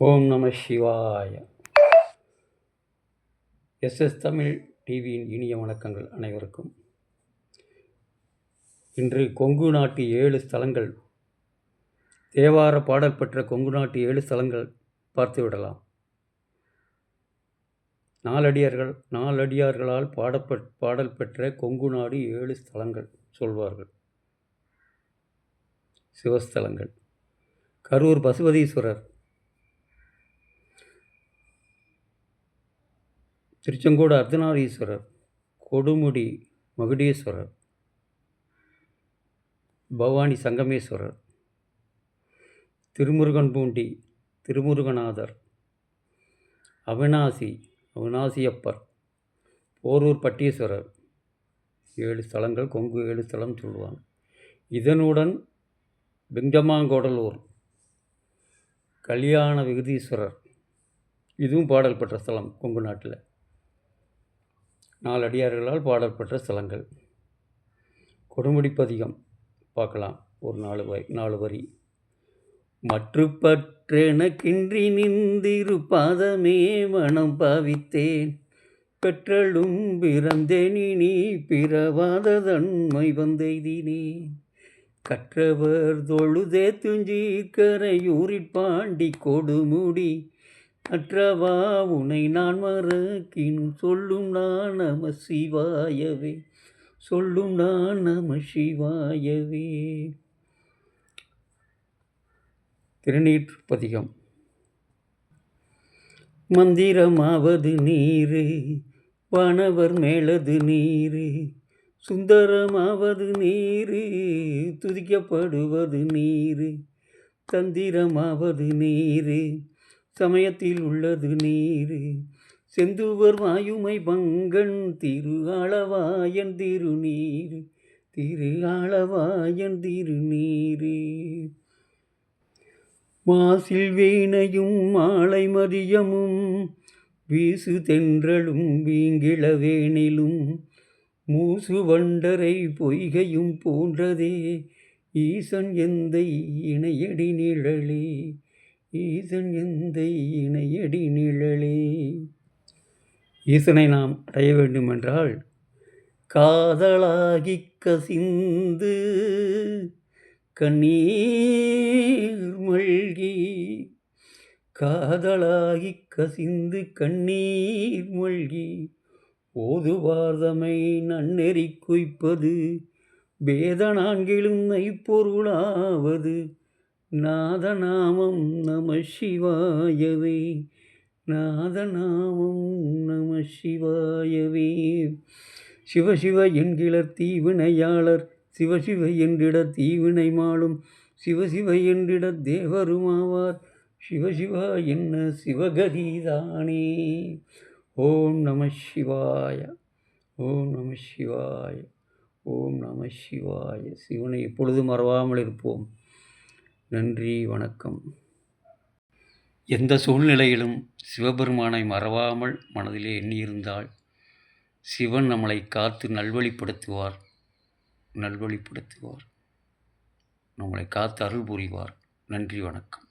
ஓம் நம சிவாய. எஸ்எஸ் தமிழ் டிவியின் இனிய வணக்கங்கள் அனைவருக்கும். இன்று கொங்கு நாட்டு 7 ஸ்தலங்கள், தேவார பாடல் பெற்ற கொங்கு நாட்டு 7 ஸ்தலங்கள் பார்த்து விடலாம். நாலடியார்களால் பாடல் பெற்ற கொங்கு நாடு 7 ஸ்தலங்கள் சொல்வார்கள். சிவஸ்தலங்கள்: கரூர் பசுபதீஸ்வரர், திருச்செங்கோடு அர்த்தநாரீஸ்வரர், கொடுமுடி மகுடேஸ்வரர், பவானி சங்கமேஸ்வரர், திருமுருகன்பூண்டி திருமுருகநாதர், அவினாசியப்பர், போரூர் பட்டீஸ்வரர். 7 ஸ்தலங்கள், கொங்கு 7 ஸ்தலம் சொல்லுவாங்க. இதனுடன் பெங்கமாங்கோடலூர் கல்யாண விகுதீஸ்வரர், இதுவும் பாடல் பெற்ற ஸ்தலம் கொங்கு நாட்டில். 4 அடியார்களால் பாடல் பெற்ற ஸ்தலங்கள். கொடுமுடிப்பதிகம் பார்க்கலாம். ஒரு 4 வரி. மற்று பற்றெனக்கின்றி நின்றிரு பாதமே மனம் பாவித்தேன், பெற்றலும் பிறந்தேனி பிறவாத தன்மை வந்தெய்தினேன், கற்றவர் தொழுதே துஞ்சீர்கரையூரிற்பாண்டி கொடுமுடி, அற்றவா உனை நான் மறக்கினும் சொல்லும் நான் நம சிவாயவே, சொல்லும் நான் நம சிவாயவே. திருநீற்றுப்பதிகம். மந்திரமாவது நீரு, வானவர் மேலது நீரு, சுந்தரமாவது நீரு, துதிக்கப்படுவது நீரு, தந்திரமாவது நீரு, சமயத்தில் உள்ளது நீரு, செந்துவர் வாயுமை பங்கன் திரு ஆளவாயன் திருநீரு, திரு ஆளவாயன் திருநீரு. மாசில் வீணையும் மாலை மதியமும் வீசு தென்றலும் வீங்கிளவேனிலும், மூசு வண்டரை பொய்கையும் போன்றதே ஈசன் எந்தை இணையடி நிழலே, ஈசன் எந்தை இணையடி நிழலே. ஈசனை நாம் அடைய வேண்டுமென்றால் காதலாகி கசிந்து கண்ணீர் மல்கி, காதலாகி கசிந்து கண்ணீர் மல்கி, ஓதுவார்தமை நன்னெறி குய்ப்பது, வேத நான்கிலும் மெய்ப்பொருளாவது, நாதநாமம் நம சிவாயவே, நாதநாமம் நம சிவாயவே. சிவசிவ என்கிலர் தீவினையாளர், சிவசிவ என்றிட தீவினை மாளும், சிவசிவ என்றிட தேவருமாவார், சிவசிவா என்ன சிவகதிதானே. ஓம் நம சிவாய, ஓம் நம சிவாய, ஓம் நம சிவாய. சிவனை எப்பொழுதும் மறவாமல் இருப்போம். நன்றி, வணக்கம். எந்த சூழ்நிலையிலும் சிவபெருமானை மறவாமல் மனதிலே எண்ணியிருந்தால் சிவன் நம்மளை காத்து நல்வழிப்படுத்துவார், நம்மளை காத்து அருள் புரிவார். நன்றி, வணக்கம்.